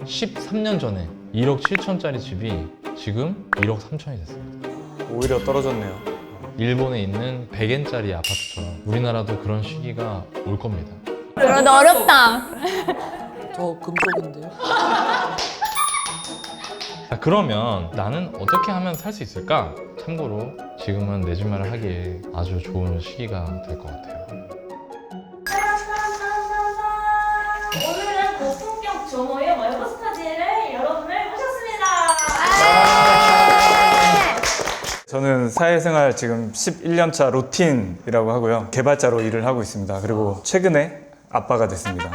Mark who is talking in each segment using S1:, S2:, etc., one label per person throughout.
S1: 13년 전에 1억 7천짜리 집이 지금 1억 3천이 됐습니다.
S2: 오히려 떨어졌네요.
S1: 일본에 있는 100엔짜리 아파트처럼 우리나라도 그런 시기가 올 겁니다.
S3: 그러다 어렵다.
S4: 저 금쪽인데요.
S1: 자, 그러면 나는 어떻게 하면 살 수 있을까? 참고로 지금은 내 집 마련 하기에 아주 좋은 시기가 될 것 같아요.
S5: 오늘은 고품격 조모의 월급 스터디를 여러분을 모셨습니다.
S2: 저는 사회생활 지금 11년 차 루틴이라고 하고요. 개발자로 일을 하고 있습니다. 그리고 최근에 아빠가 됐습니다.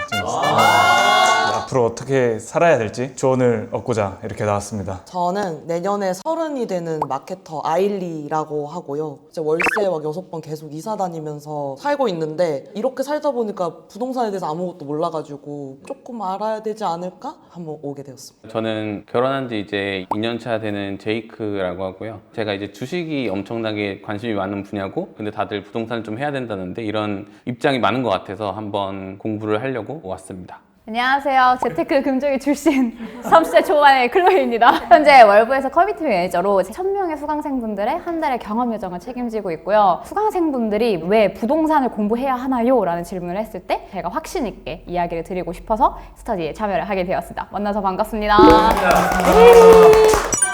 S2: 앞으로 어떻게 살아야 될지 조언을 얻고자 이렇게 나왔습니다.
S4: 저는 내년에 30이 되는 마케터 아일리라고 하고요. 이제 월세 막 6번 계속 이사 다니면서 살고 있는데 이렇게 살다 보니까 부동산에 대해서 아무것도 몰라가지고 조금 알아야 되지 않을까? 한번 오게 되었습니다.
S6: 저는 결혼한 지 이제 2년 차 되는 제이크라고 하고요. 제가 이제 주식이 엄청나게 관심이 많은 분야고, 근데 다들 부동산을 좀 해야 된다는데 이런 입장이 많은 것 같아서 한번 공부를 하려고 왔습니다.
S3: 안녕하세요. 재테크 금쪽이 출신 30대 초반의 클로이입니다. 현재 월부에서 커뮤니티 매니저로 1000명의 수강생분들의 한 달의 경험 여정을 책임지고 있고요. 수강생분들이 왜 부동산을 공부해야 하나요? 라는 질문을 했을 때 제가 확신 있게 이야기를 드리고 싶어서 스터디에 참여를 하게 되었습니다. 만나서 반갑습니다.
S5: 첫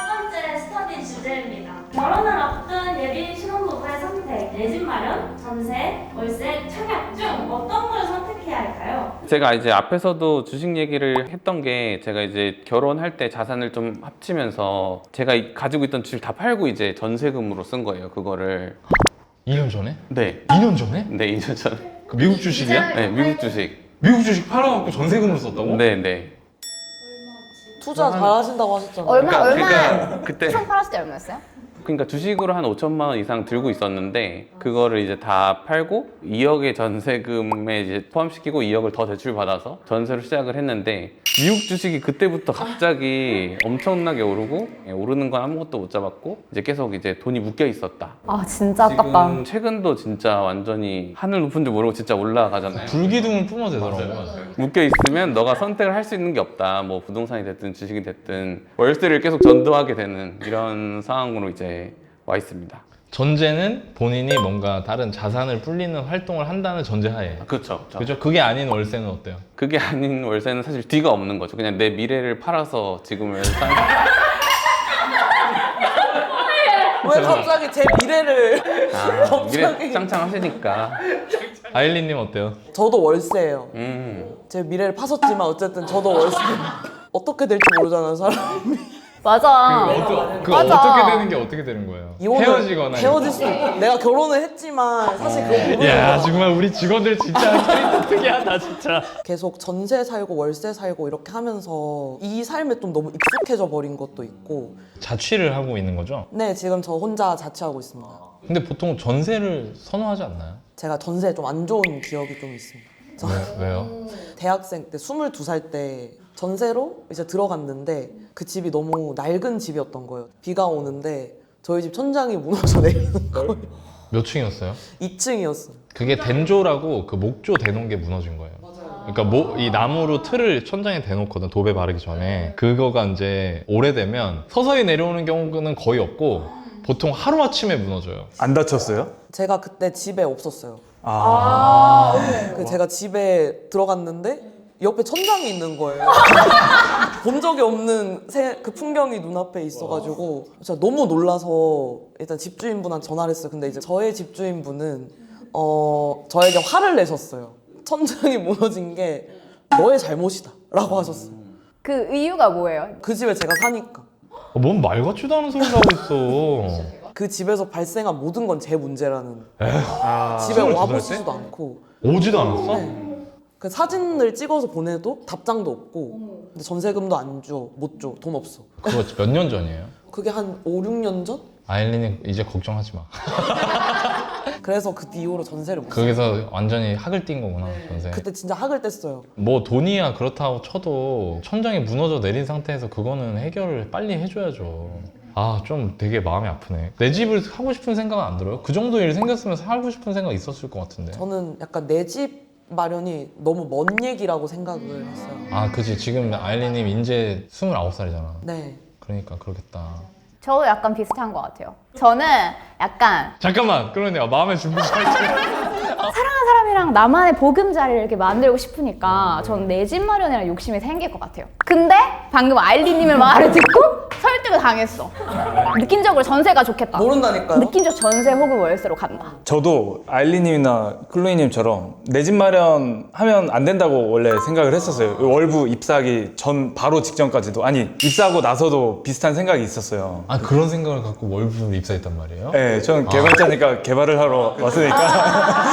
S5: 번째 스터디 주제입니다. 결혼을 앞둔 예비 신혼부부의 선택, 내 집 마련, 전세, 월세, 청약 중 어떤 걸 선택해야 할까요?
S6: 제가 이제 앞에서도 주식 얘기를 했던 게, 제가 이제 결혼할 때 자산을 좀 합치면서 제가 가지고 있던 주식 다 팔고 이제 전세금으로 쓴 거예요, 그거를.
S1: 2년 전에?
S6: 네.
S1: 2년 전에?
S6: 네, 2년 전에.
S1: 그 미국 주식이야?
S6: 네, 미국 주식.
S1: 미국 주식 팔아갖고 전세금으로 썼다고?
S6: 네, 네.
S4: 투자 잘하신다고 하셨잖아요.
S6: 그러니까 그때
S3: 총 팔았을 때 얼마였어요?
S6: 그러니까 주식으로 한 5천만 원 이상 들고 있었는데, 그거를 이제 다 팔고 2억의 전세금에 이제 포함시키고 2억을 더 대출 받아서 전세로 시작을 했는데, 미국 주식이 그때부터 갑자기 엄청나게 오르고, 오르는 건 아무것도 못 잡았고 이제 계속 이제 돈이 묶여 있었다.
S3: 아 진짜 아깝다.
S6: 지금 최근도 진짜 완전히 하늘 높은 줄 모르고 진짜 올라가잖아요.
S1: 불기둥을 뿜어야 되더라고요.
S6: 묶여 있으면 너가 선택을 할 수 있는 게 없다. 뭐 부동산이 됐든 주식이 됐든 월세를 계속 전도하게 되는 이런 상황으로 이제 와 있습니다.
S1: 전제는 본인이 뭔가 다른 자산을 불리는 활동을 한다는 전제하에.
S6: 그렇죠.
S1: 그죠? 그게 아닌 월세는 어때요?
S6: 그게 아닌 월세는 사실 뒤가 없는 거죠. 그냥 내 미래를 팔아서 지금을 사는.
S4: 왜 갑자기 제 미래를
S6: 미래
S4: 갑자기.
S6: 짱짱하시니까.
S1: 아일리님 어때요?
S4: 저도 월세예요.
S6: 음.
S4: 제 미래를 파섰지만 어쨌든 저도 월세. 어떻게 될지 모르잖아요, 사람이.
S3: 맞아. 맞아.
S1: 어떻게 되는 게 어떻게 되는 거예요? 헤어지거나.
S4: 헤어질 수 있고. 내가 결혼을 했지만 사실 그거 모르는
S1: 야,
S4: 거야.
S1: 정말 우리 직원들 진짜 캐릭터 특이하다, 진짜.
S4: 계속 전세 살고 월세 살고 이렇게 하면서 이 삶에 좀 너무 익숙해져 버린 것도 있고.
S1: 자취를 하고 있는 거죠?
S4: 네, 지금 저 혼자 자취하고 있습니다.
S1: 근데 보통 전세를 선호하지 않나요?
S4: 제가 전세에 좀 안 좋은 기억이 좀 있습니다.
S1: 왜요?
S4: 대학생 때 22살 때 전세로 이제 들어갔는데 그 집이 너무 낡은 집이었던 거예요. 비가 오는데 저희 집 천장이 무너져 내리는 거예요.
S1: 몇 층이었어요?
S4: 2층이었어요.
S1: 그게 된조라고 그 목조 대놓은 게 무너진 거예요. 그러니까 이 나무로 틀을 천장에 대놓거든, 도배 바르기 전에. 그거가 이제 오래되면 서서히 내려오는 경우는 거의 없고 보통 하루아침에 무너져요.
S2: 안 다쳤어요?
S4: 제가 그때 집에 없었어요. 제가 집에 들어갔는데 옆에 천장이 있는 거예요. 본 적이 없는 그 풍경이 눈앞에 있어가지고 진짜 너무 놀라서 일단 집주인분한테 전화를 했어요. 근데 이제 저의 집주인분은 저에게 화를 내셨어요. 천장이 무너진 게 너의 잘못이다 라고 하셨어요.
S3: 그 이유가 뭐예요?
S4: 그 집에 제가 사니까.
S1: 뭔 말 같지도 않은 소리를 하고 있어.
S4: 그 집에서 발생한 모든 건 제 문제라는. 집에
S1: 22살
S4: 와보지도 않고.
S1: 오지도 않았어?
S4: 네. 그 사진을 찍어서 보내도 답장도 없고, 근데 전세금도 안 줘, 못 줘, 돈 없어.
S1: 그거 몇 년 전이에요?
S4: 그게 한 5, 6년 전?
S1: 아일리님 이제 걱정하지 마.
S4: 그래서 그 이후로 전세를 못
S1: 거기서 완전히 학을 띈 거구나, 전세.
S4: 그때 진짜 학을 뗐어요.
S1: 뭐 돈이야 그렇다고 쳐도 천장이 무너져 내린 상태에서 그거는 해결을 빨리 해줘야죠. 아, 좀 되게 마음이 아프네. 내 집을 사고 싶은 생각은 안 들어요? 그 정도 일 생겼으면 살고 싶은 생각 있었을 것 같은데.
S4: 저는 약간 내 집 마련이 너무 먼 얘기라고 생각을 했어요.
S1: 아, 그치. 지금 아일리님 이제 29살이잖아.
S4: 네.
S1: 그러니까 그렇겠다.
S3: 저도 약간 비슷한 것 같아요. 저는 약간
S1: 잠깐만, 그러네요. 마음의 준비 잘 돼.
S3: 사랑하는 사람이랑 나만의 보금자리를 이렇게 만들고 싶으니까 전 내 집 마련이라는 욕심이 생길 것 같아요. 근데 방금 아일리님의 말을 듣고 설득을 당했어. 느낌적으로 전세가 좋겠다.
S4: 모른다니까요.
S3: 느낌적 전세 혹은 월세로 간다.
S2: 저도 아일리님이나 클로이님처럼 내 집 마련하면 안 된다고 원래 생각을 했었어요. 월부 입사하기 전 바로 직전까지도, 아니 입사하고 나서도 비슷한 생각이 있었어요.
S1: 아, 그런 생각을 갖고 월부를 입사했단 말이에요?
S2: 네, 저는 개발자니까 개발을 하러 왔으니까.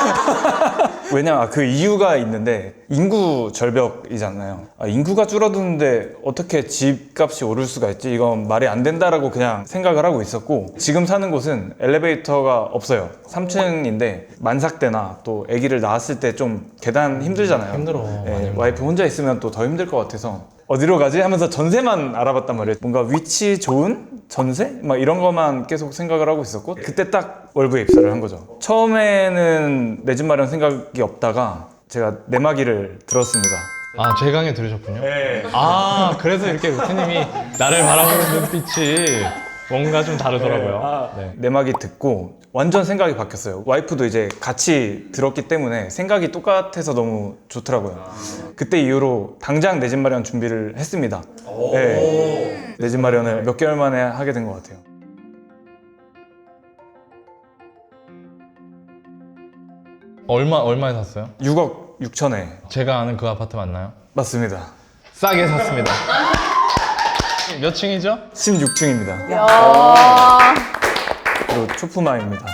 S2: 왜냐, 그 이유가 있는데 인구 절벽이잖아요. 인구가 줄어드는데 어떻게 집값이 오를 수가 있지? 이건 말이 안 된다라고 그냥 생각을 하고 있었고, 지금 사는 곳은 엘리베이터가 없어요. 3층인데 만삭대나 또 아기를 낳았을 때 좀 계단 힘들잖아요.
S1: 힘들어. 많이
S2: 네,
S1: 힘들어.
S2: 와이프 혼자 있으면 또 더 힘들 것 같아서 어디로 가지? 하면서 전세만 알아봤단 말이에요. 뭔가 위치 좋은 전세? 막 이런 것만 계속 생각을 하고 있었고, 그때 딱 월부에 입사를 한 거죠. 처음에는 내 집 마련 생각이 없다가 제가 내마기를 들었습니다.
S1: 아, 제 강의 들으셨군요?
S2: 네.
S1: 아, 그래서 이렇게 루트님이 나를 바라보는 눈빛이 뭔가 좀 다르더라고요. 네.
S2: 내마기 듣고 완전 생각이 바뀌었어요. 와이프도 이제 같이 들었기 때문에 생각이 똑같아서 너무 좋더라고요. 그때 이후로 당장 내 집 마련 준비를 했습니다. 네. 내 집 마련을 몇 개월 만에 하게 된 것 같아요.
S1: 얼마에 샀어요?
S2: 6억 6천에.
S1: 제가 아는 그 아파트 맞나요?
S2: 맞습니다.
S1: 싸게 샀습니다. 몇 층이죠?
S2: 16층입니다. 그리고 초품화입니다.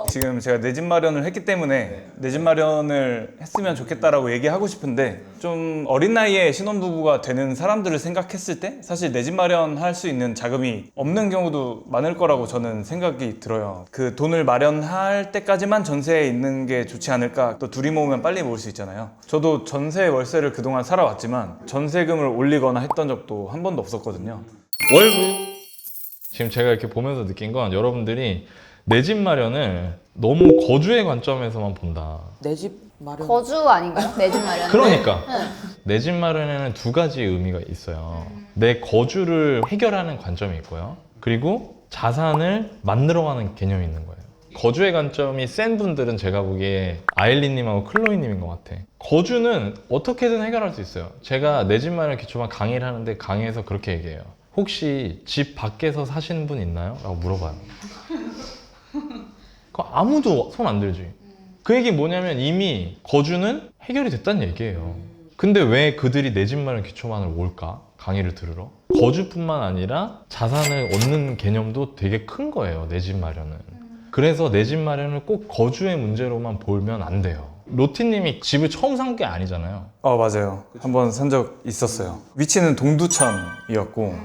S2: 지금 제가 내 집 마련을 했기 때문에 내 집 마련을 했으면 좋겠다라고 얘기하고 싶은데, 좀 어린 나이에 신혼부부가 되는 사람들을 생각했을 때 사실 내 집 마련할 수 있는 자금이 없는 경우도 많을 거라고 저는 생각이 들어요. 그 돈을 마련할 때까지만 전세에 있는 게 좋지 않을까. 또 둘이 모으면 빨리 모을 수 있잖아요. 저도 전세 월세를 그동안 살아왔지만 전세금을 올리거나 했던 적도 한 번도 없었거든요.
S6: 월부.
S1: 지금 제가 이렇게 보면서 느낀 건, 여러분들이 내 집 마련을 너무 거주의 관점에서만 본다.
S4: 내 집 마련.
S3: 거주 아닌가요? 내 집 마련.
S1: 그러니까 내 집 마련에는 두 가지 의미가 있어요. 내 거주를 해결하는 관점이 있고요. 그리고 자산을 만들어가는 개념이 있는 거예요. 거주의 관점이 센 분들은 제가 보기에 아일리님하고 클로이님인 것 같아. 거주는 어떻게든 해결할 수 있어요. 제가 내 집 마련 기초반 강의를 하는데 강의에서 그렇게 얘기해요. 혹시 집 밖에서 사시는 분 있나요? 라고 물어봐요. 그거 아무도 손 안 들지. 그 얘기 뭐냐면 이미 거주는 해결이 됐다는 얘기예요. 근데 왜 그들이 내 집 마련 기초반을 올까? 강의를 들으러. 거주뿐만 아니라 자산을 얻는 개념도 되게 큰 거예요, 내 집 마련은. 그래서 내 집 마련을 꼭 거주의 문제로만 보면 안 돼요. 로티님이 집을 처음 산 게 아니잖아요.
S2: 맞아요. 한번 산 적 있었어요. 위치는 동두천이었고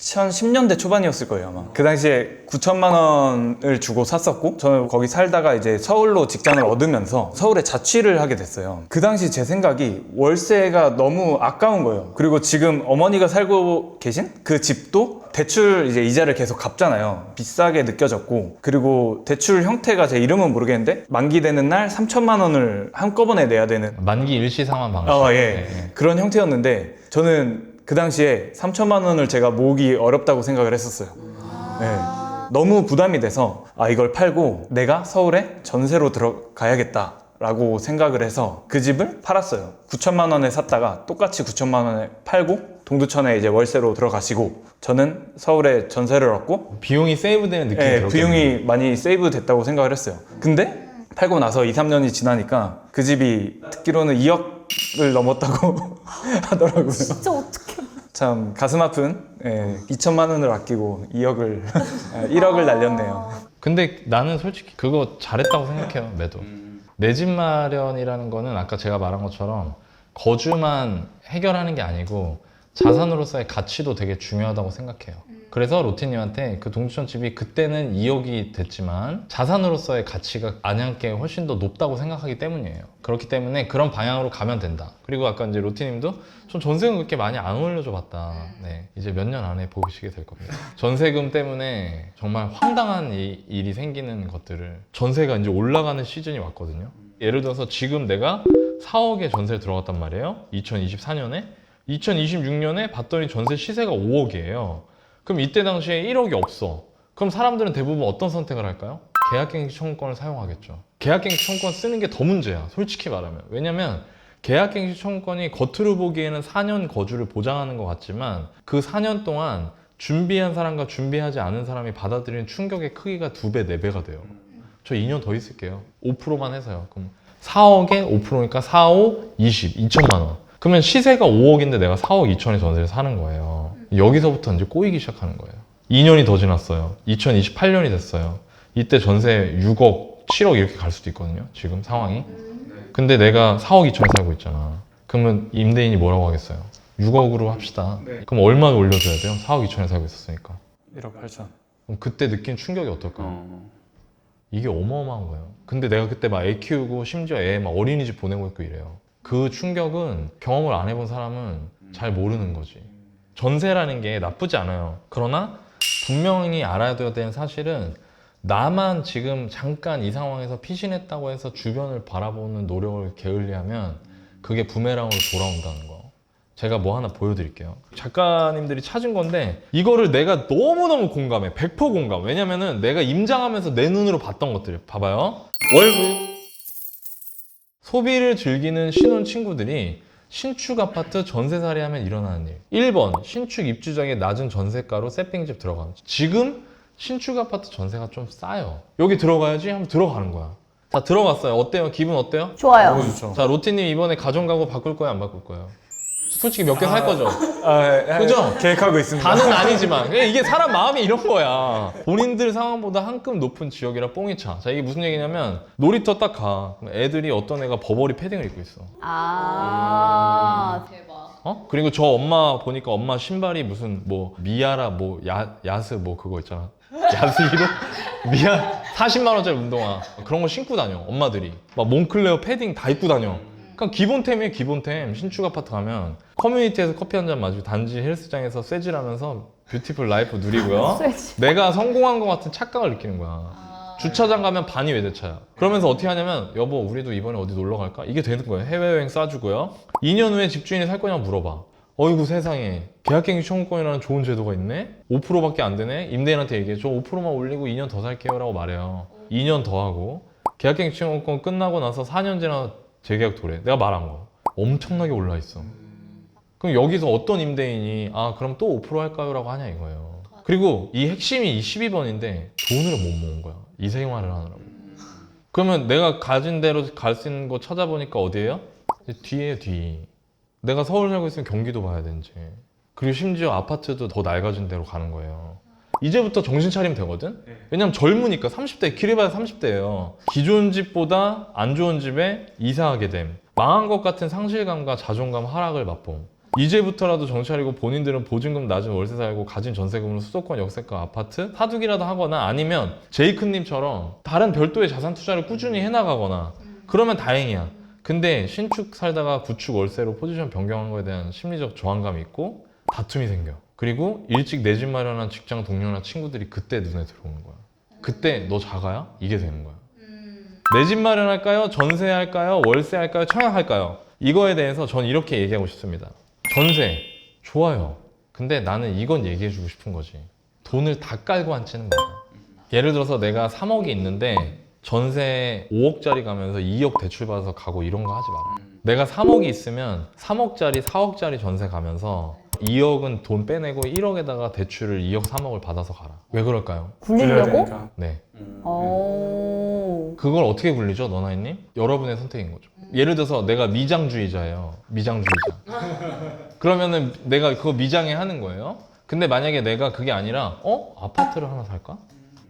S2: 2010년대 초반이었을 거예요, 아마. 그 당시에 9천만 원을 주고 샀었고, 저는 거기 살다가 이제 서울로 직장을 얻으면서 서울에 자취를 하게 됐어요. 그 당시 제 생각이 월세가 너무 아까운 거예요. 그리고 지금 어머니가 살고 계신 그 집도 대출 이제 이자를 계속 갚잖아요. 비싸게 느껴졌고, 그리고 대출 형태가 제 이름은 모르겠는데 만기 되는 날 3천만 원을 한꺼번에 내야 되는
S1: 만기 일시상환 방식.
S2: 예. 그런 형태였는데, 저는 그 당시에 3천만 원을 제가 모으기 어렵다고 생각을 했었어요. 네. 너무 부담이 돼서 이걸 팔고 내가 서울에 전세로 들어가야겠다 라고 생각을 해서 그 집을 팔았어요. 9천만 원에 샀다가 똑같이 9천만 원에 팔고 동두천에 이제 월세로 들어가시고, 저는 서울에 전세를 얻고
S1: 비용이 세이브되는 느낌이
S2: 네,
S1: 들었거든요.
S2: 비용이 많이 세이브 됐다고 생각을 했어요. 근데 팔고 나서 2, 3년이 지나니까 그 집이 듣기로는 2억을 넘었다고 하더라고요.
S3: 진짜 어떡해.
S2: 참 가슴 아픈 2천만 원을 아끼고 2억을 1억을 날렸네요.
S1: 근데 나는 솔직히 그거 잘했다고 생각해요, 매도. 내 집 마련이라는 거는 아까 제가 말한 것처럼 거주만 해결하는 게 아니고 자산으로서의 가치도 되게 중요하다고 생각해요. 그래서 로티님한테 그 동두천 집이 그때는 2억이 됐지만 자산으로서의 가치가 안양께 훨씬 더 높다고 생각하기 때문이에요. 그렇기 때문에 그런 방향으로 가면 된다. 그리고 아까 이제 로티님도 좀 전세금 그렇게 많이 안 올려줘 봤다. 네, 이제 몇 년 안에 보시게 될 겁니다. 전세금 때문에 정말 황당한 일이 생기는 것들을, 전세가 이제 올라가는 시즌이 왔거든요. 예를 들어서 지금 내가 4억에 전세를 들어갔단 말이에요. 2024년에. 2026년에 봤더니 전세 시세가 5억이에요. 그럼 이때 당시에 1억이 없어. 그럼 사람들은 대부분 어떤 선택을 할까요? 계약갱신 청구권을 사용하겠죠. 계약갱신 청구권 쓰는 게 더 문제야. 솔직히 말하면. 왜냐면 계약갱신 청구권이 겉으로 보기에는 4년 거주를 보장하는 것 같지만 그 4년 동안 준비한 사람과 준비하지 않은 사람이 받아들이는 충격의 크기가 2배, 4배가 돼요. 저 2년 더 있을게요. 5%만 해서요. 그럼 4억에 5%니까 4, 5, 20, 2천만 원. 그러면 시세가 5억인데 내가 4억 2천에 전세를 사는 거예요. 여기서부터 이제 꼬이기 시작하는 거예요. 2년이 더 지났어요. 2028년이 됐어요. 이때 전세 6억, 7억 이렇게 갈 수도 있거든요. 지금 상황이. 근데 내가 4억 2천에 살고 있잖아. 그러면 임대인이 뭐라고 하겠어요? 6억으로 합시다. 그럼 얼마 올려줘야 돼요? 4억 2천에 살고 있었으니까.
S2: 1억 8천.
S1: 그럼 그때 느낀 충격이 어떨까? 이게 어마어마한 거예요. 근데 내가 그때 막 애 키우고 심지어 애 막 어린이집 보내고 있고 이래요. 그 충격은 경험을 안 해본 사람은 잘 모르는 거지. 전세라는 게 나쁘지 않아요. 그러나 분명히 알아야 되는 사실은 나만 지금 잠깐 이 상황에서 피신했다고 해서 주변을 바라보는 노력을 게을리하면 그게 부메랑으로 돌아온다는 거. 제가 뭐 하나 보여드릴게요. 작가님들이 찾은 건데 이거를 내가 너무너무 공감해. 100% 공감. 왜냐면은 내가 임장하면서 내 눈으로 봤던 것들. 봐봐요. 월부. 소비를 즐기는 신혼 친구들이 신축 아파트 전세살이 하면 일어나는 일. 1번, 신축 입주장의 낮은 전세가로 세핑집 들어가는. 지금 신축 아파트 전세가 좀 싸요. 여기 들어가야지 하면 들어가는 거야. 자, 들어갔어요. 어때요? 기분 어때요?
S3: 좋아요.
S2: 너무 좋죠.
S1: 자, 로티님 이번에 가정가구 바꿀 거예요? 안 바꿀 거예요? 솔직히 몇 개 살 거죠?
S2: 그죠? 계획하고 있습니다.
S1: 다는 아니지만 이게 사람 마음이 이런 거야. 본인들 상황보다 한 급 높은 지역이라 뽕이 차. 자, 이게 무슨 얘기냐면 놀이터 딱 가. 그럼 애들이 어떤 애가 버버리 패딩을 입고 있어.
S3: 대박.
S1: 그리고 저 엄마 보니까 엄마 신발이 무슨 뭐 미아라 뭐 야스 뭐 그거 있잖아. 야스 1호? 미아 40만 원짜리 운동화 그런 거 신고 다녀. 엄마들이 막 몽클레어 패딩 다 입고 다녀. 그러니까 기본템이에요. 기본템. 신축 아파트 가면 커뮤니티에서 커피 한 잔 마시고 단지 헬스장에서 쇠질하면서 뷰티풀 라이프 누리고요. 내가 성공한 것 같은 착각을 느끼는 거야. 주차장 가면 반이 외제차야. 그러면서 어떻게 하냐면 여보 우리도 이번에 어디 놀러 갈까? 이게 되는 거예요. 해외여행 싸주고요. 2년 후에 집주인이 살 거냐고 물어봐. 어이구 세상에 계약갱신 청구권이라는 좋은 제도가 있네? 5%밖에 안 되네? 임대인한테 얘기해. 저 5%만 올리고 2년 더 살게요 라고 말해요. 2년 더 하고 계약갱신 청구권 끝나고 나서 4년 지나 재계약 도래. 내가 말한 거 엄청나게 올라 있어. 그럼 여기서 어떤 임대인이 아 그럼 또 5% 할까요? 라고 하냐 이거예요. 그리고 이 핵심이 이 12번인데 돈을 못 모은 거야. 이 생활을 하느라고. 그러면 내가 가진 대로 갈 수 있는 거 찾아보니까 어디예요? 뒤에요. 뒤. 내가 서울 살고 있으면 경기도 봐야 되는지. 그리고 심지어 아파트도 더 낡아진 데로 가는 거예요. 이제부터 정신 차리면 되거든? 왜냐면 젊으니까 30대, 길어봐야 30대예요. 기존 집보다 안 좋은 집에 이사하게 됨. 망한 것 같은 상실감과 자존감 하락을 맛봄. 이제부터라도 정신 차리고 본인들은 보증금 낮은 월세 살고 가진 전세금으로 수도권 역세가 아파트 사두기라도 하거나 아니면 제이크님처럼 다른 별도의 자산 투자를 꾸준히 해나가거나 그러면 다행이야. 근데 신축 살다가 구축 월세로 포지션 변경한 거에 대한 심리적 저항감이 있고 다툼이 생겨. 그리고 일찍 내 집 마련한 직장 동료나 친구들이 그때 눈에 들어오는 거야. 그때 너 자가야? 이게 되는 거야. 내 집 마련할까요? 전세할까요? 월세할까요? 청약할까요? 이거에 대해서 전 이렇게 얘기하고 싶습니다. 전세 좋아요. 근데 나는 이건 얘기해주고 싶은 거지. 돈을 다 깔고 앉지는 마라. 예를 들어서 내가 3억이 있는데 전세 5억짜리 가면서 2억 대출 받아서 가고 이런 거 하지 마라. 내가 3억이 있으면 3억짜리 4억짜리 전세 가면서 2억은 돈 빼내고 1억에다가 대출을 2억 3억을 받아서 가라. 왜 그럴까요?
S3: 굴리려고?
S1: 네.
S3: 오.
S1: 그걸 어떻게 굴리죠, 너나이님? 여러분의 선택인 거죠. 예를 들어서 내가 미장주의자예요. 미장주의자. 그러면은 내가 그거 미장에 하는 거예요. 근데 만약에 내가 그게 아니라 아파트를 하나 살까?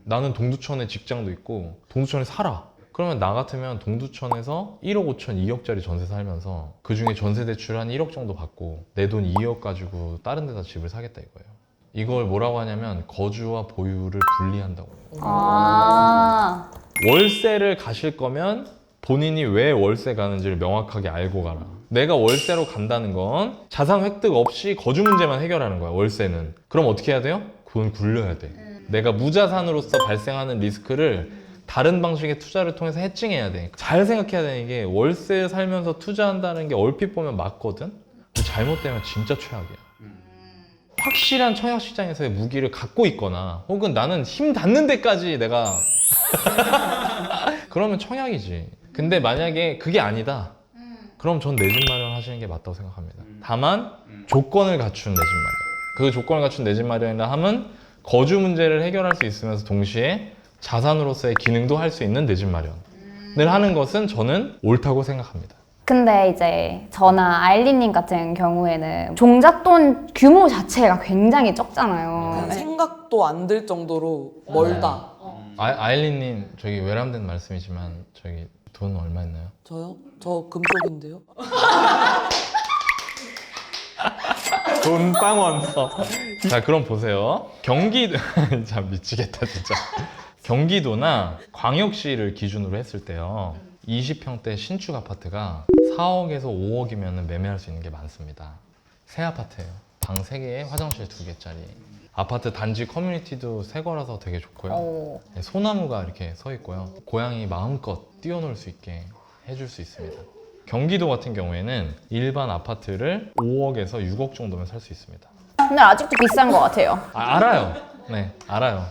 S1: 나는 동두천에 직장도 있고 동두천에 살아. 그러면 나 같으면 동두천에서 1억 5천 2억짜리 전세 살면서 그중에 전세 대출 한 1억 정도 받고 내 돈 2억 가지고 다른 데다 집을 사겠다 이거예요. 이걸 뭐라고 하냐면 거주와 보유를 분리한다고 해요.
S3: 아.
S1: 월세를 가실 거면 본인이 왜 월세 가는지를 명확하게 알고 가라. 내가 월세로 간다는 건 자산 획득 없이 거주 문제만 해결하는 거야, 월세는. 그럼 어떻게 해야 돼요? 그건 굴려야 돼. 내가 무자산으로서 발생하는 리스크를 다른 방식의 투자를 통해서 해칭해야 돼. 잘 생각해야 되는 게 월세 살면서 투자한다는 게 얼핏 보면 맞거든? 근데 잘못되면 진짜 최악이야. 확실한 청약 시장에서의 무기를 갖고 있거나 혹은 나는 힘 닿는 데까지 내가 그러면 청약이지. 근데 만약에 그게 아니다. 그럼 전 내 집 마련하시는 게 맞다고 생각합니다. 다만 조건을 갖춘 내 집 마련. 그 조건을 갖춘 내 집 마련이라 함은 거주 문제를 해결할 수 있으면서 동시에 자산으로서의 기능도 할 수 있는 내 집 마련을 하는 것은 저는 옳다고 생각합니다.
S3: 근데 이제 저나 아일린님 같은 경우에는 종잣돈 규모 자체가 굉장히 적잖아요.
S4: 생각도 안 들 정도로 멀다.
S1: 아일린님 저기 외람된 말씀이지만 저기 돈 얼마 있나요?
S4: 저요? 저 금쪽인데요.
S2: 돈 빵원.
S1: 자 그럼 보세요. 경기도 참 미치겠다 진짜. 경기도나 광역시를 기준으로 했을 때요. 20평대 신축 아파트가 4억에서 5억이면 매매할 수 있는 게 많습니다. 새 아파트예요. 방 3개에 화장실 2개짜리. 아파트 단지 커뮤니티도 새 거라서 되게 좋고요. 소나무가 이렇게 서 있고요. 고양이 마음껏 뛰어놀 수 있게 해줄 수 있습니다. 경기도 같은 경우에는 일반 아파트를 5억에서 6억 정도면 살 수 있습니다.
S3: 근데 아직도 비싼 것 같아요.
S1: 알아요. 네, 알아요.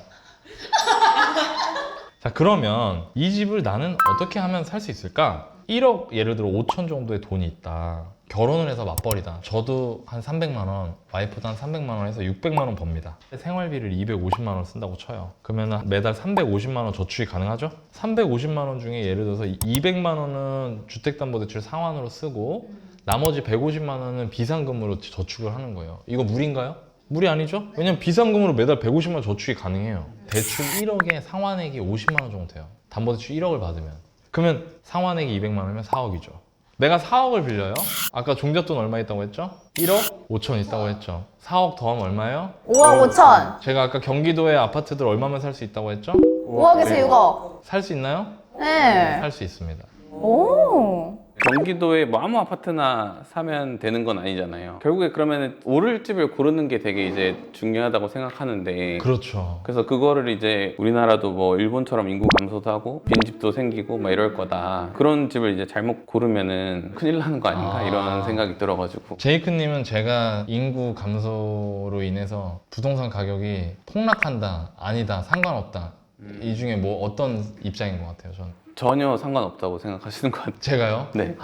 S1: 자, 그러면 이 집을 나는 어떻게 하면 살 수 있을까? 1억 예를 들어 5천 정도의 돈이 있다. 결혼을 해서 맞벌이다. 저도 한 300만 원, 와이프도 한 300만 원 해서 600만 원 법니다. 생활비를 250만 원 쓴다고 쳐요. 그러면 매달 350만 원 저축이 가능하죠? 350만 원 중에 예를 들어서 200만 원은 주택담보대출 상환으로 쓰고 나머지 150만 원은 비상금으로 저축을 하는 거예요. 이거 무리인가요? 무리 아니죠? 왜냐면 비상금으로 매달 150만 원 저축이 가능해요. 대출 1억에 상환액이 50만 원 정도 돼요. 담보대출 1억을 받으면. 그러면 상환액이 200만 원이면 4억이죠. 내가 4억을 빌려요. 아까 종잣돈 얼마 있다고 했죠? 1억 5천 있다고 했죠. 4억 더하면 얼마예요?
S3: 5억 5천.
S1: 제가 아까 경기도의 아파트들 얼마면 살 수 있다고 했죠?
S3: 5억에서 6억.
S1: 살 수 있나요?
S3: 네.
S1: 살 수 있습니다.
S3: 오.
S6: 경기도에 뭐 아무 아파트나 사면 되는 건 아니잖아요. 결국에 그러면 오를 집을 고르는 게 되게 이제 중요하다고 생각하는데
S1: 그렇죠.
S6: 그래서 그거를 이제 우리나라도 뭐 일본처럼 인구 감소도 하고 빈집도 생기고 막 이럴 거다. 그런 집을 이제 잘못 고르면은 큰일 나는 거 아닌가 이런 생각이 들어가지고.
S1: 제이크님은 제가 인구 감소로 인해서 부동산 가격이 폭락한다, 아니다, 상관없다. 이 중에 뭐 어떤 입장인 것 같아요, 저는?
S6: 전혀 상관없다고 생각하시는 것 같아요.
S1: 제가요?
S6: 네.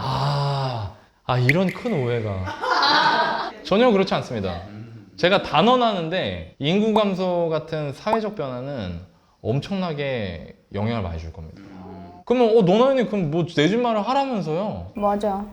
S1: 이런 큰 오해가. 전혀 그렇지 않습니다. 제가 단언하는데 인구 감소 같은 사회적 변화는 엄청나게 영향을 많이 줄 겁니다. 그러면 노나연이 그럼 뭐 내 집 마련 하라면서요?
S3: 맞아.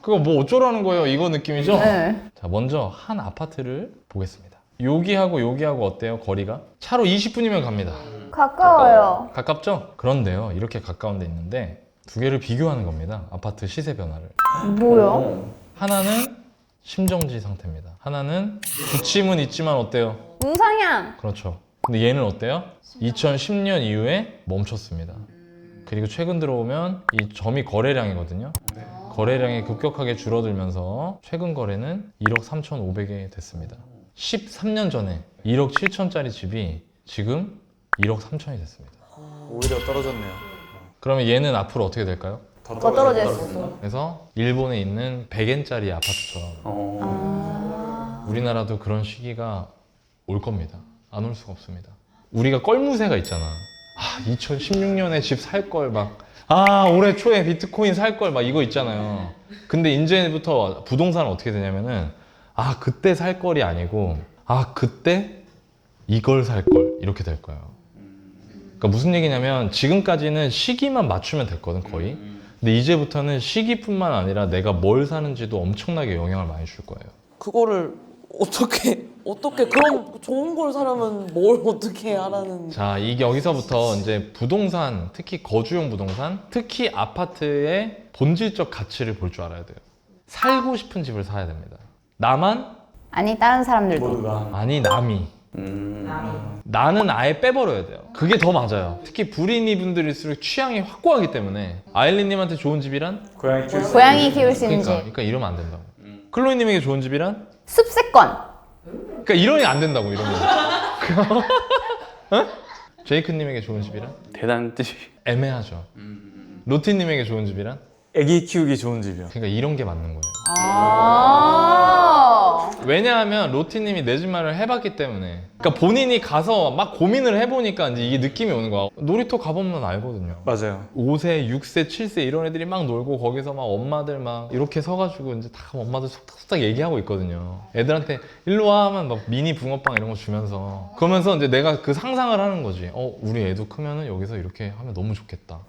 S1: 그거 뭐 어쩌라는 거예요? 이거 느낌이죠?
S3: 네.
S1: 자, 먼저 한 아파트를 보겠습니다. 여기하고 어때요? 거리가? 차로 20분이면 갑니다.
S3: 가까워요.
S1: 가깝죠? 그런데요, 이렇게 가까운 데 있는데 두 개를 비교하는 겁니다. 아파트 시세 변화를.
S3: 뭐야?
S1: 하나는 심정지 상태입니다. 하나는 붙임은 있지만 어때요?
S3: 문상향.
S1: 그렇죠. 근데 얘는 어때요? 2010년 이후에 멈췄습니다. 그리고 최근 들어오면 이 점이 거래량이거든요. 거래량이 급격하게 줄어들면서 최근 거래는 1억 3,500에 됐습니다. 13년 전에 1억 7천짜리 집이 지금 1억 3천이 됐습니다.
S2: 오히려 떨어졌네요.
S1: 그러면 얘는 앞으로 어떻게 될까요?
S3: 더 떨어져 있어.
S1: 그래서 일본에 있는 100엔짜리 아파트처럼 우리나라도 그런 시기가 올 겁니다. 안 올 수가 없습니다. 우리가 껄무새가 있잖아. 2016년에 집 살 걸 막, 올해 초에 비트코인 살 걸 막 이거 있잖아요. 근데 이제부터 부동산은 어떻게 되냐면은, 그때 살 걸이 아니고, 그때 이걸 살 걸 이렇게 될 거예요. 그러니까 무슨 얘기냐면 지금까지는 시기만 맞추면 됐거든 거의. 근데 이제부터는 시기뿐만 아니라 내가 뭘 사는지도 엄청나게 영향을 많이 줄 거예요.
S4: 그거를 어떻게 그럼 좋은 걸 사려면 뭘 어떻게 하라는.
S1: 자, 이게 여기서부터 이제 부동산, 특히 거주용 부동산, 특히 아파트의 본질적 가치를 볼 줄 알아야 돼요. 살고 싶은 집을 사야 됩니다. 나만?
S3: 아니 다른 사람들도.
S2: 모두가.
S1: 아니 남이. 나는 아예 빼버려야 돼요. 그게 더 맞아요. 특히 불인이 분들일수록 취향이 확고하기 때문에. 아일린님한테 좋은 집이란?
S2: 고양이 키울 수
S3: 고양이 키울 수 있는 집.
S1: 그러니까 이러면 안 된다고. 클로이님에게 좋은 집이란?
S3: 습세권.
S1: 그러니까 이러면 안 된다고, 이러면. 제이크님에게 좋은 집이란?
S6: 대단집.
S1: 애매하죠. 로티님에게 좋은 집이란?
S2: 애기 키우기 좋은 집이요.
S1: 그러니까 이런 게 맞는 거예요.
S3: 아.
S1: 왜냐하면 로티님이 내 집 마련을 해봤기 때문에. 그러니까 본인이 가서 막 고민을 해보니까 이제 이게 느낌이 오는 거야. 놀이터 가보면 알거든요.
S2: 맞아요.
S1: 5세, 6세, 7세 이런 애들이 막 놀고 거기서 막 엄마들 막 이렇게 서가지고 이제 다 엄마들 속닥속닥 얘기하고 있거든요. 애들한테 일로 와 하면 막 미니 붕어빵 이런 거 주면서 그러면서 이제 내가 그 상상을 하는 거지. 우리 애도 크면은 여기서 이렇게 하면 너무 좋겠다.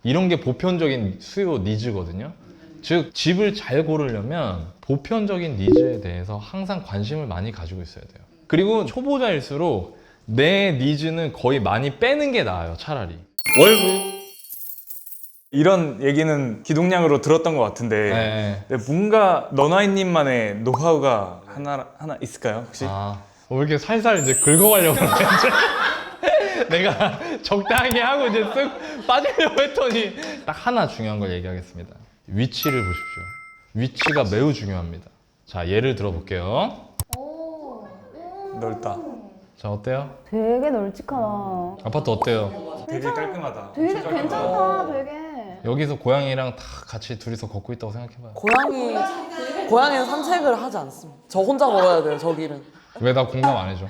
S1: 이런 게 보편적인 수요 니즈거든요. 즉 집을 잘 고르려면 보편적인 니즈에 대해서 항상 관심을 많이 가지고 있어야 돼요. 그리고 초보자일수록 내 니즈는 거의 많이 빼는 게 나아요. 차라리.
S2: 월구. 이런 얘기는 기동량으로 들었던 것 같은데
S1: 네.
S2: 근데 뭔가 너나이님만의 노하우가 하나 있을까요 혹시?
S1: 왜 이렇게 살살 이제 긁어가려고 그러지? 내가 적당히 하고 이제 쓱 빠지려고 했더니 딱 하나 중요한 걸 얘기하겠습니다. 위치를 보십시오. 위치가 매우 중요합니다. 자, 예를 들어 볼게요.
S2: 넓다.
S1: 자, 어때요?
S3: 되게 널찍하다.
S1: 아파트 어때요?
S2: 되게 깔끔하다.
S3: 되게 괜찮다, 되게.
S1: 여기서 고양이랑 다 같이 둘이서 걷고 있다고 생각해봐요.
S4: 고양이는 산책을 하지 않습니다. 저 혼자 걸어야 돼요, 저 길은.
S1: 왜 나 공감 안 해줘?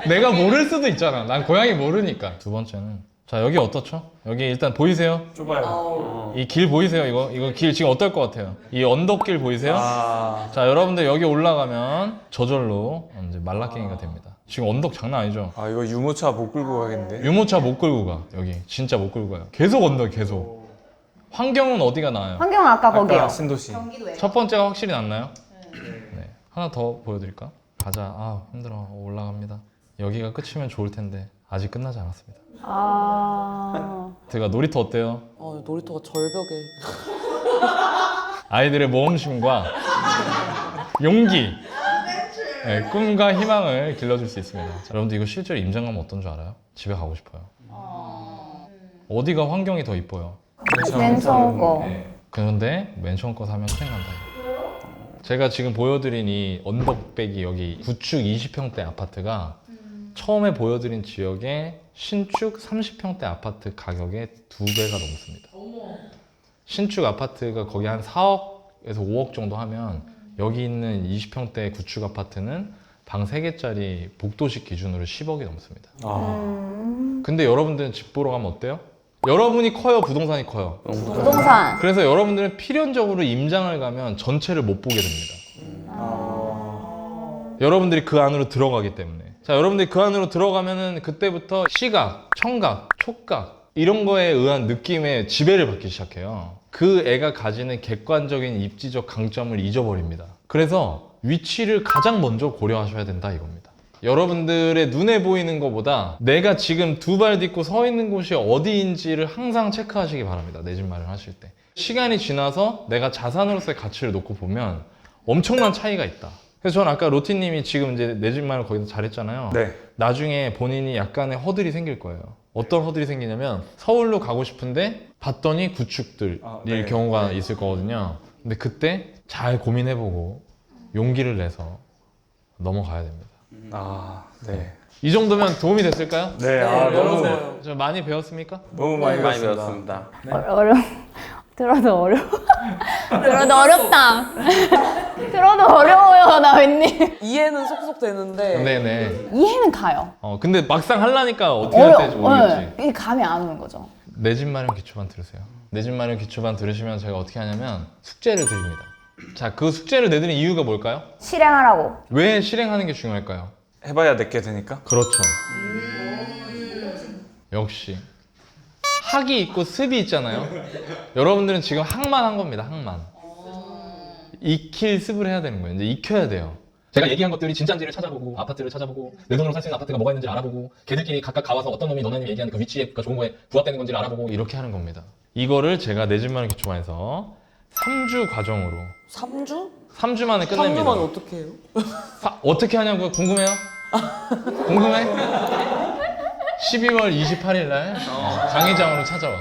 S1: 내가 모를 수도 있잖아. 난 고양이 모르니까. 두 번째는 자, 여기 어떻죠? 여기 일단 보이세요?
S2: 좁아요.
S1: 이 길 보이세요? 이거 길 지금 어떨 것 같아요? 이 언덕길 보이세요? 자, 여러분들 여기 올라가면 저절로 이제 말라깽이가 됩니다. 지금 언덕 장난 아니죠?
S2: 이거 유모차 못 끌고 가겠는데?
S1: 유모차 못 끌고 가. 여기 진짜 못 끌고 가요. 계속 언덕 계속. 환경은 어디가 나아요?
S3: 환경은 아까 거기요.
S2: 아까 신도시.
S1: 첫 번째가 확실히 낫나요? 네. 하나 더 보여드릴까? 가자. 힘들어. 올라갑니다. 여기가 끝이면 좋을 텐데 아직 끝나지 않았습니다. 제가 놀이터 어때요?
S4: 놀이터가 절벽에.
S1: 아이들의 모험심과 용기, 네, 꿈과 희망을 길러줄 수 있습니다. 자, 여러분들 이거 실제로 임장가면 어떤 줄 알아요? 집에 가고 싶어요. 어디가 환경이 더 이뻐요?
S3: 맨 처음 거.
S1: 그런데 맨 처음 거 사면 큰일 난다. 제가 지금 보여드린 이 언덕배기 여기 구축 20평대 아파트가 처음에 보여드린 지역의 신축 30평대 아파트 가격의 2배가 넘습니다. 신축 아파트가 거기 한 4억에서 5억 정도 하면 여기 있는 20평대 구축 아파트는 방 3개짜리 복도식 기준으로 10억이 넘습니다. 근데 여러분들은 집 보러 가면 어때요? 여러분이 커요? 부동산이 커요?
S3: 부동산.
S1: 그래서 여러분들은 필연적으로 임장을 가면 전체를 못 보게 됩니다. 여러분들이 그 안으로 들어가기 때문에. 자, 여러분들이 그 안으로 들어가면은 그때부터 시각, 청각, 촉각 이런 거에 의한 느낌의 지배를 받기 시작해요. 그 애가 가지는 객관적인 입지적 강점을 잊어버립니다. 그래서 위치를 가장 먼저 고려하셔야 된다 이겁니다. 여러분들의 눈에 보이는 것보다 내가 지금 두 발 딛고 서 있는 곳이 어디인지를 항상 체크하시기 바랍니다. 내 집 마련하실 때. 시간이 지나서 내가 자산으로서의 가치를 놓고 보면 엄청난 차이가 있다. 그래서 저는 아까 로티님이 지금 이제 내 집 마련 거기서 잘했잖아요.
S2: 네.
S1: 나중에 본인이 약간의 허들이 생길 거예요. 어떤 허들이 생기냐면 서울로 가고 싶은데 봤더니 구축들일
S2: 네.
S1: 경우가 있을 거거든요. 근데 그때 잘 고민해보고 용기를 내서 넘어가야 됩니다.
S2: 네.
S1: 이 정도면 도움이 됐을까요?
S2: 네,
S4: 너무
S2: 너무
S1: 좀 많이 배웠습니까?
S2: 많이
S6: 많이
S2: 배웠습니다.
S6: 배웠습니다.
S3: 들어도 어려워. 들어도 어렵다. 들어도 어려워요, 나 웬일.
S4: 이해는 쏙쏙 되는데
S1: 네네.
S3: 이해는 가요.
S1: 근데 막상 하려니까 어떻게 해야 될지 모르겠지.
S3: 네. 이게 감이 안 오는 거죠.
S1: 내 집 마련 기초반 들으세요. 내 집 마련 기초반 들으시면 제가 어떻게 하냐면 숙제를 드립니다. 자, 그 숙제를 내드린 이유가 뭘까요?
S3: 실행하라고.
S1: 왜 실행하는 게 중요할까요?
S2: 해봐야 내게 되니까.
S1: 그렇죠. 역시 학이 있고 습이 있잖아요. 여러분들은 지금 학만 한 겁니다. 학만. 익힐 습을 해야 되는 거예요. 이제 익혀야 돼요. 제가 얘기한 것들이 진짜인지를 찾아보고 아파트를 찾아보고 내 돈으로 살 수 있는 아파트가 뭐가 있는지 알아보고 걔들끼리 각각 가와서 어떤 놈이 너네님 얘기하는 그 위치에 좋은 거에 부합되는 건지를 알아보고 이렇게 하는 겁니다. 이거를 제가 내 집 마련 기초반에서 3주 과정으로
S4: 3주?
S1: 3주 만에
S4: 3주
S1: 끝냅니다.
S4: 만에 어떻게 해요?
S1: 어떻게 하냐고요? 궁금해요? 궁금해? 12월 28일 날 강의장으로 찾아와.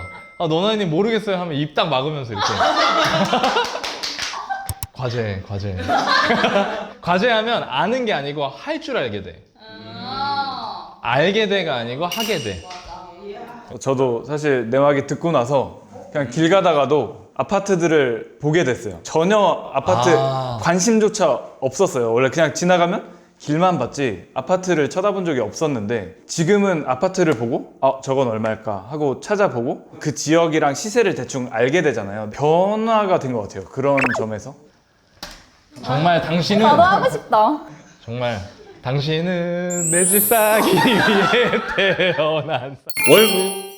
S1: 너나님 모르겠어요 하면 입 딱 막으면서 이렇게 과제 과제하면 아는 게 아니고 할 줄 알게 돼. 알게 돼가 아니고 하게 돼.
S2: 저도 사실 내막이 듣고 나서 그냥 길 가다가도 아파트들을 보게 됐어요. 전혀 아파트 관심조차 없었어요. 원래 그냥 지나가면 길만 봤지 아파트를 쳐다본 적이 없었는데 지금은 아파트를 보고 저건 얼마일까 하고 찾아보고 그 지역이랑 시세를 대충 알게 되잖아요. 변화가 된 것 같아요. 그런 점에서.
S1: 정말 당신은
S3: 나도 하고 싶다.
S1: 정말 당신은 내 집 사기 위해 태어난
S6: 월부.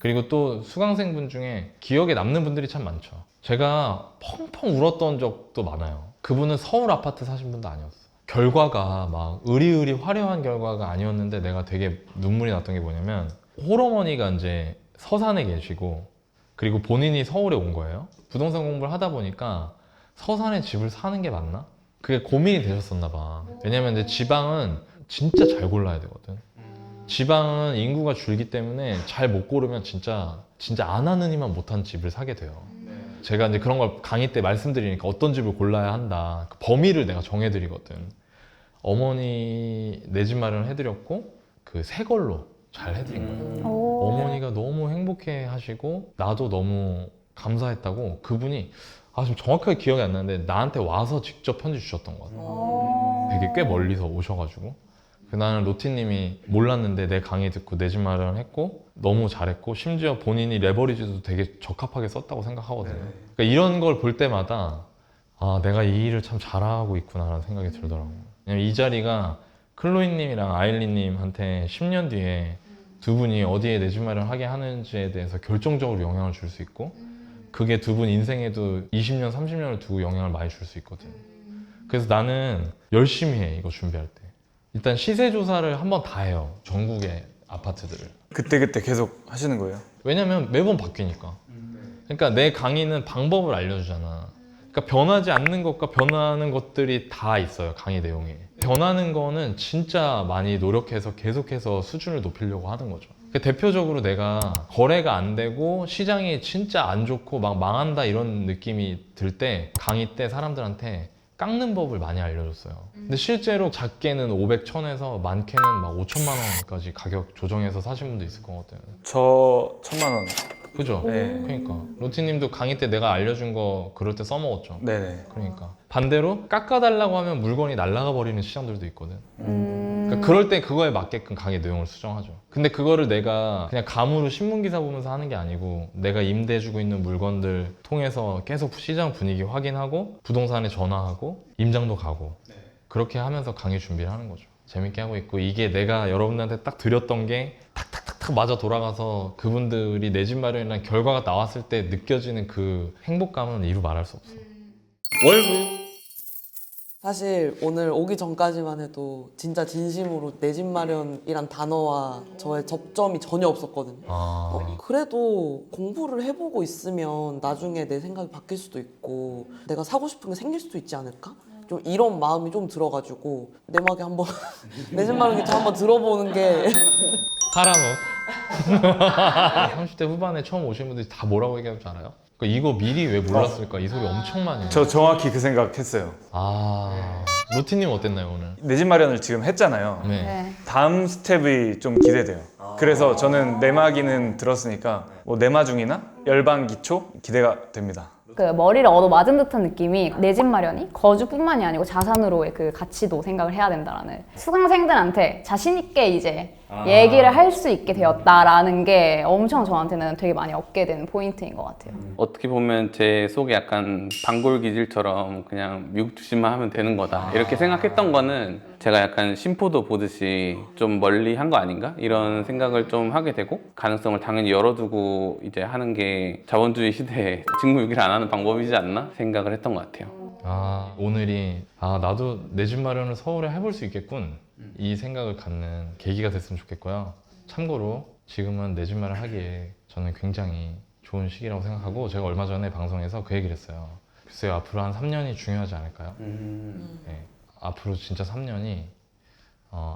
S1: 그리고 또 수강생분 중에 기억에 남는 분들이 참 많죠. 제가 펑펑 울었던 적도 많아요. 그분은 서울 아파트 사신 분도 아니었어. 결과가 막 의리의리 화려한 결과가 아니었는데 내가 되게 눈물이 났던 게 뭐냐면 홀어머니가 이제 서산에 계시고 그리고 본인이 서울에 온 거예요. 부동산 공부를 하다 보니까 서산에 집을 사는 게 맞나? 그게 고민이 되셨었나 봐. 왜냐면 이제 지방은 진짜 잘 골라야 되거든. 지방은 인구가 줄기 때문에 잘 못 고르면 진짜 안 하느니만 못한 집을 사게 돼요. 제가 이제 그런 걸 강의 때 말씀드리니까 어떤 집을 골라야 한다. 그 범위를 내가 정해드리거든. 어머니 내 집 마련을 해드렸고 그 새 걸로 잘 해드린 거예요. 어머니가 너무 행복해 하시고 나도 너무 감사했다고 그분이 지금 정확하게 기억이 안 나는데 나한테 와서 직접 편지 주셨던 것 같아요. 되게 꽤 멀리서 오셔가지고 나는 로티님이 몰랐는데 내 강의 듣고 내 집 마련을 했고 너무 잘했고 심지어 본인이 레버리지도 되게 적합하게 썼다고 생각하거든요. 그러니까 이런 걸 볼 때마다 내가 이 일을 참 잘하고 있구나라는 생각이 들더라고요. 왜냐면 이 자리가 클로이님이랑 아일리님한테 10년 뒤에 두 분이 어디에 내 집 마련을 하게 하는지에 대해서 결정적으로 영향을 줄 수 있고 그게 두 분 인생에도 20년, 30년을 두고 영향을 많이 줄 수 있거든. 그래서 나는 열심히 해, 이거 준비할 때. 일단 시세 조사를 한번 다 해요. 전국의 아파트들을.
S2: 그때 계속 하시는 거예요?
S1: 왜냐면 매번 바뀌니까. 그러니까 내 강의는 방법을 알려주잖아. 그러니까 변하지 않는 것과 변하는 것들이 다 있어요, 강의 내용에. 변하는 거는 진짜 많이 노력해서 계속해서 수준을 높이려고 하는 거죠. 그러니까 대표적으로 내가 거래가 안 되고 시장이 진짜 안 좋고 막 망한다 이런 느낌이 들 때 강의 때 사람들한테 깎는 법을 많이 알려줬어요. 근데 실제로 작게는 500, 1000에서 많게는 막 5천만 원까지 가격 조정해서 사신 분도 있을 거거든.
S2: 저 1000만 원.
S1: 그죠?
S2: 네.
S1: 그러니까 로티님도 강의 때 내가 알려준 거 그럴 때 써먹었죠.
S2: 네네.
S1: 그러니까 반대로 깎아달라고 하면 물건이 날아가 버리는 시장들도 있거든. 그러니까 그럴 때 그거에 맞게끔 강의 내용을 수정하죠. 근데 그거를 내가 그냥 감으로 신문 기사 보면서 하는 게 아니고 내가 임대해주고 있는 물건들 통해서 계속 시장 분위기 확인하고 부동산에 전화하고 임장도 가고 그렇게 하면서 강의 준비를 하는 거죠. 재밌게 하고 있고 이게 내가 여러분들한테 딱 드렸던 게 탁탁탁탁 맞아 돌아가서 그분들이 내 집 마련이라는 결과가 나왔을 때 느껴지는 그 행복감은 이루 말할 수 없어.
S6: 월부.
S4: 사실 오늘 오기 전까지만 해도 진짜 진심으로 내 집 마련이란 단어와 저의 접점이 전혀 없었거든요. 그래도 공부를 해보고 있으면 나중에 내 생각이 바뀔 수도 있고 내가 사고 싶은 게 생길 수도 있지 않을까? 좀 이런 마음이 좀 들어가지고 내막에 한번 내 집 마련부터 한번 들어보는 게
S1: 하라 너. 30대 후반에 처음 오신 분들이 다 뭐라고 얘기할 줄 알아요? 그러니까 이거 미리 왜 몰랐을까? 이 소리 엄청 많이 해요.
S2: 저 정확히 그 생각했어요.
S1: 로티님 어땠나요 오늘?
S2: 내 집 마련을 지금 했잖아요.
S1: 네.
S3: 네.
S2: 다음 스텝이 좀 기대돼요. 그래서 저는 내마기는 들었으니까 뭐 내마중이나 열반기초 기대가 됩니다.
S3: 그 머리를 얻어맞은 듯한 느낌이 내 집 마련이 거주뿐만이 아니고 자산으로의 그 가치도 생각을 해야 된다라는 수강생들한테 자신 있게 이제 얘기를 할 수 있게 되었다라는 게 엄청 저한테는 되게 많이 얻게 되는 포인트인 것 같아요.
S6: 어떻게 보면 제 속에 약간 방골 기질처럼 그냥 미국 주식만 하면 되는 거다 이렇게 생각했던 거는 제가 약간 심포도 보듯이 좀 멀리 한 거 아닌가 이런 생각을 좀 하게 되고 가능성을 당연히 열어두고 이제 하는 게 자본주의 시대에 직무유기를 안 하는 방법이지 않나 생각을 했던 것 같아요.
S1: 오늘이 나도 내 집 마련을 서울에 해볼 수 있겠군 이 생각을 갖는 계기가 됐으면 좋겠고요. 참고로 지금은 내 집 마련 하기에 저는 굉장히 좋은 시기라고 생각하고 제가 얼마 전에 방송에서 그 얘기를 했어요. 글쎄요 앞으로 한 3년이 중요하지 않을까요? 네, 앞으로 진짜 3년이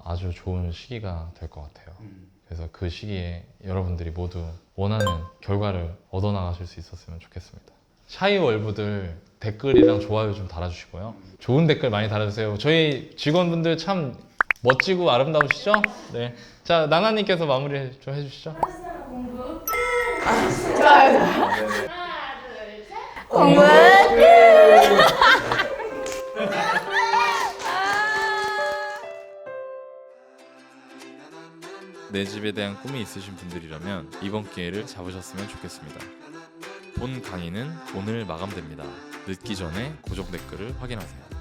S1: 아주 좋은 시기가 될 것 같아요. 그래서 그 시기에 여러분들이 모두 원하는 결과를 얻어나가실 수 있었으면 좋겠습니다. 샤이월부들 댓글이랑 좋아요 좀 달아주시고요. 좋은 댓글 많이 달아주세요. 저희 직원분들 참 멋지고 아름다우시죠? 네. 자, 나나님께서 마무리 좀 해주시죠.
S5: 하루스랑 공부 끝!
S3: 좋아요.
S5: 하나, 둘, 셋!
S3: 공부 끝!
S7: 내 집에 대한 꿈이 있으신 분들이라면 이번 기회를 잡으셨으면 좋겠습니다. 본 강의는 오늘 마감됩니다. 늦기 전에 고정 댓글을 확인하세요.